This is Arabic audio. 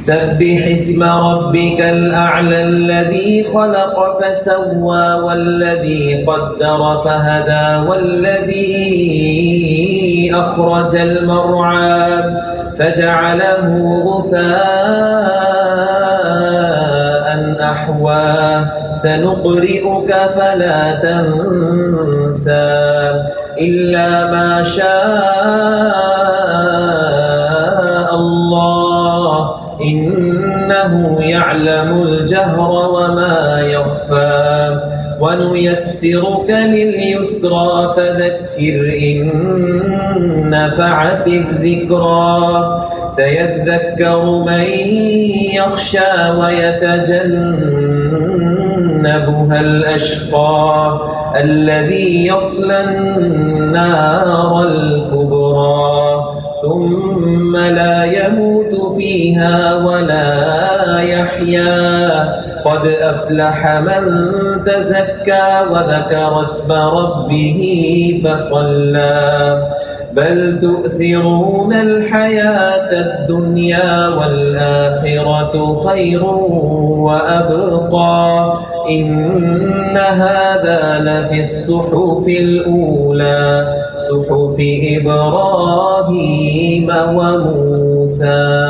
سبح اسم ربك الأعلى الذي خلق فسوى والذي قدر فهدى والذي أخرج المرعى فجعله غثاء أحوى سنقرئك فلا تنسى إلا ما شاء الله إنه يعلم الجهر وما يخفى ونيسرك لليسرى فذكر إن نفعت الذكرى سيذكر من يخشى ويتجنبها الأشقى الذي يصلى النار الكبرى ثم لا يموت فيها ولا يحيا قد أفلح من تزكى وذكر اسم ربه فصلى بل تؤثرون الحياة الدنيا والآخرة خير وأبقى إن هذا لفي الصحف الأولى صحف إبراهيم وموسى.